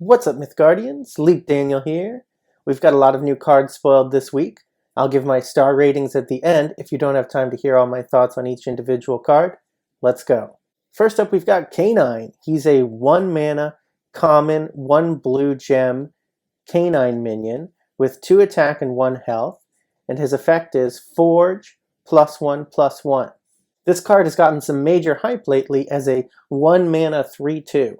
What's up, Mythguardians? Leap Daniel here. We've got a lot of new cards spoiled this week. I'll give my star ratings at the end if you don't have time to hear all my thoughts on each individual card. Let's go. First up, we've got Canine. He's a 1 mana, common, 1 blue gem Canine minion with 2 attack and 1 health, and his effect is Forge +1/+1. This card has gotten some major hype lately as a 1 mana 3/2.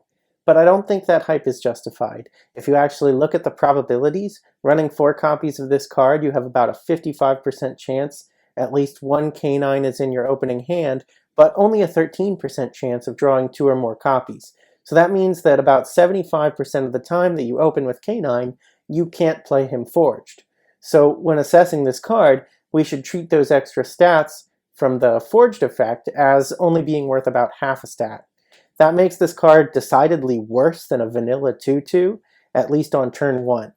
But I don't think that hype is justified. If you actually look at the probabilities, running 4 copies of this card, you have about a 55% chance at least 1 canine is in your opening hand, but only a 13% chance of drawing 2 or more copies. So that means that about 75% of the time that you open with canine, you can't play him forged. So when assessing this card, we should treat those extra stats from the forged effect as only being worth about half a stat. That makes this card decidedly worse than a vanilla 2/2, at least on turn 1.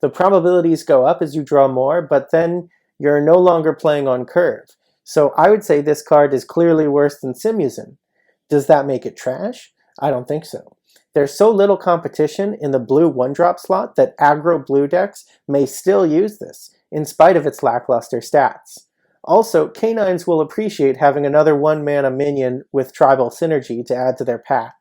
The probabilities go up as you draw more, but then you're no longer playing on curve. So I would say this card is clearly worse than Simusin. Does that make it trash? I don't think so. There's so little competition in the blue 1-drop slot that aggro blue decks may still use this, in spite of its lackluster stats. Also, canines will appreciate having another 1 mana minion with tribal synergy to add to their pack.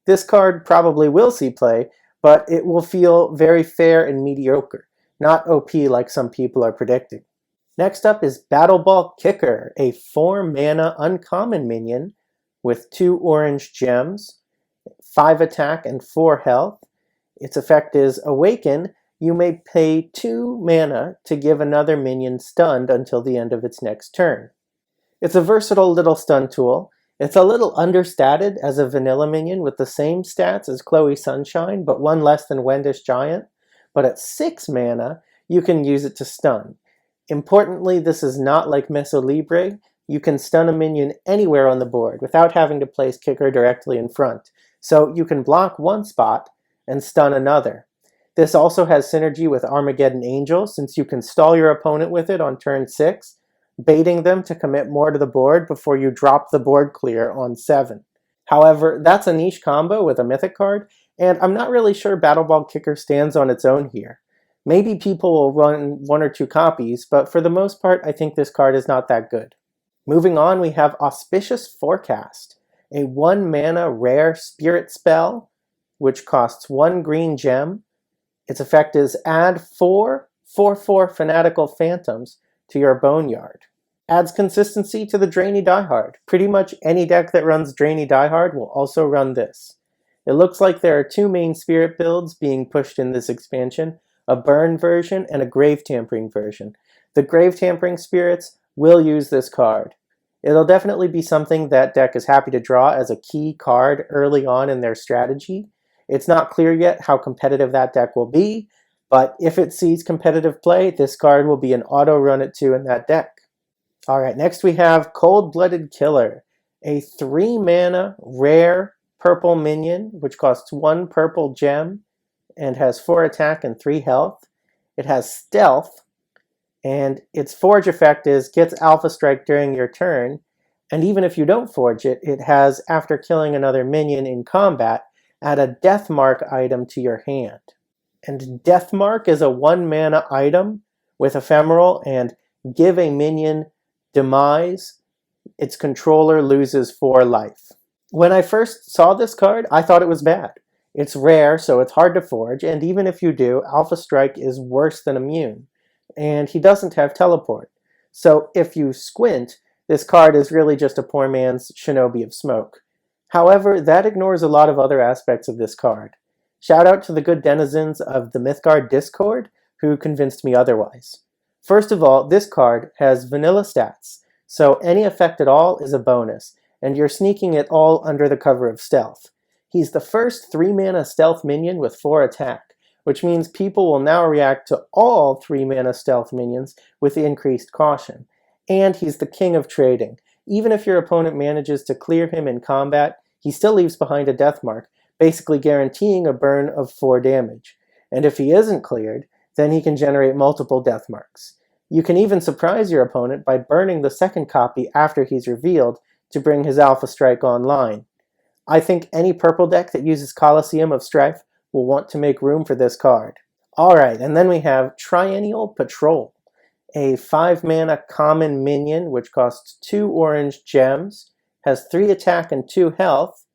This card probably will see play, but it will feel very fair and mediocre, not OP like some people are predicting. Next up is Battleball Kicker, a 4 mana uncommon minion with 2 orange gems, 5 attack and 4 health. Its effect is Awaken. You may pay 2 mana to give another minion stunned until the end of its next turn. It's a versatile little stun tool. It's a little understated as a vanilla minion with the same stats as Chloe Sunshine, but 1 less than Wendish Giant. But at 6 mana, you can use it to stun. Importantly, this is not like Meso Libre. You can stun a minion anywhere on the board without having to place Kicker directly in front. So you can block one spot and stun another. This also has synergy with Armageddon Angel, since you can stall your opponent with it on turn 6, baiting them to commit more to the board before you drop the board clear on 7. However, that's a niche combo with a Mythic card, and I'm not really sure Battleball Kicker stands on its own here. Maybe people will run 1 or 2 copies, but for the most part, I think this card is not that good. Moving on, we have Auspicious Forecast, a 1 mana rare spirit spell, which costs 1 green gem. Its effect is add 4/4/4 Fanatical Phantoms to your Boneyard. Adds consistency to the Drainy Diehard. Pretty much any deck that runs Drainy Diehard will also run this. It looks like there are 2 main spirit builds being pushed in this expansion, a burn version and a grave tampering version. The grave tampering spirits will use this card. It'll definitely be something that deck is happy to draw as a key card early on in their strategy. It's not clear yet how competitive that deck will be, but if it sees competitive play, this card will be an auto run at 2 in that deck. Alright, next we have Coldblooded Killer, a 3 mana rare purple minion, which costs 1 purple gem and has 4 attack and 3 health. It has stealth, and its forge effect is gets Alpha Strike during your turn, and even if you don't forge it, it has, after killing another minion in combat, add a Death Mark item to your hand. And Death Mark is a 1 mana item with ephemeral, and give a minion demise, its controller loses 4 life. When I first saw this card, I thought it was bad. It's rare, so it's hard to forge, and even if you do, Alpha Strike is worse than immune. And he doesn't have teleport. So if you squint, this card is really just a poor man's Shinobi of Smoke. However, that ignores a lot of other aspects of this card. Shout out to the good denizens of the Mythgard Discord who convinced me otherwise. First of all, this card has vanilla stats, so any effect at all is a bonus, and you're sneaking it all under the cover of stealth. He's the first 3 mana stealth minion with 4 attack, which means people will now react to all 3 mana stealth minions with increased caution. And he's the king of trading. Even if your opponent manages to clear him in combat, he still leaves behind a death mark, basically guaranteeing a burn of 4 damage. And if he isn't cleared, then he can generate multiple death marks. You can even surprise your opponent by burning the second copy after he's revealed to bring his Alpha Strike online. I think any purple deck that uses Colosseum of Strife will want to make room for this card. Alright, and then we have Triennial Patrol, a 5-mana common minion which costs 2 orange gems, has 3 attack and 2 health,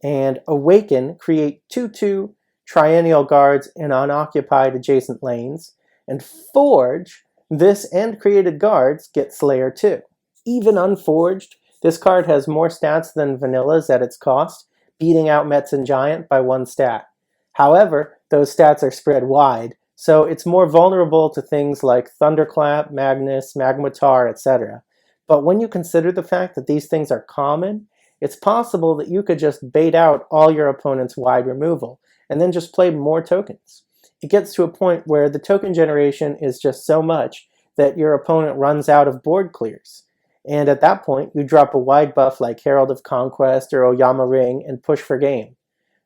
and Awaken, create 2/2 Triennial guards in unoccupied adjacent lanes, and Forge, this and created guards get Slayer 2. Even unforged, this card has more stats than Vanilla's at its cost, beating out Mets and Giant by 1 stat. However, those stats are spread wide, so it's more vulnerable to things like Thunderclap, Magnus, Magmatar, etc. But when you consider the fact that these things are common, it's possible that you could just bait out all your opponent's wide removal, and then just play more tokens. It gets to a point where the token generation is just so much that your opponent runs out of board clears. And at that point, you drop a wide buff like Herald of Conquest or Oyama Ring and push for game.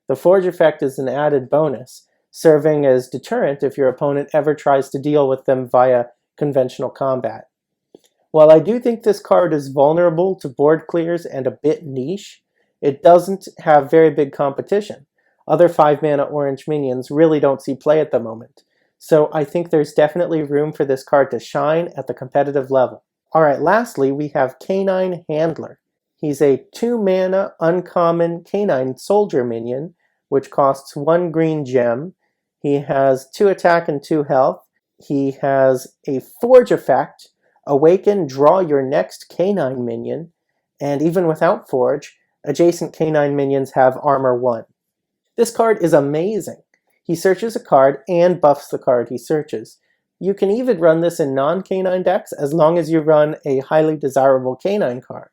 The Forge effect is an added bonus, serving as deterrent if your opponent ever tries to deal with them via conventional combat. While I do think this card is vulnerable to board clears and a bit niche, it doesn't have very big competition. Other 5-mana orange minions really don't see play at the moment, so I think there's definitely room for this card to shine at the competitive level. Alright, lastly we have Canine Handler. He's a 2-mana uncommon canine soldier minion, which costs 1 green gem. He has 2 attack and 2 health. He has a Forge effect, Awaken, draw your next canine minion, and even without Forge, adjacent canine minions have armor 1. This card is amazing. He searches a card and buffs the card he searches. You can even run this in non-canine decks as long as you run a highly desirable canine card.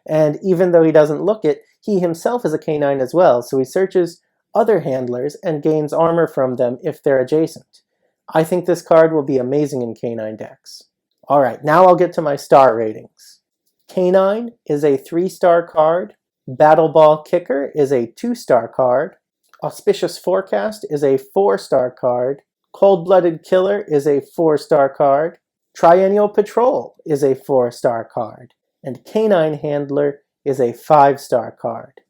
And even though he doesn't look it, he himself is a canine as well, so he searches other handlers and gains armor from them if they're adjacent. I think this card will be amazing in canine decks. Alright, now I'll get to my star ratings. Canine is a 3-star card. Battleball Kicker is a 2-star card. Auspicious Forecast is a 4-star card. Coldblooded Killer is a 4-star card. Triennial Patrol is a 4-star card. And Canine Handler is a 5-star card.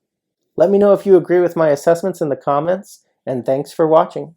Let me know if you agree with my assessments in the comments, and thanks for watching.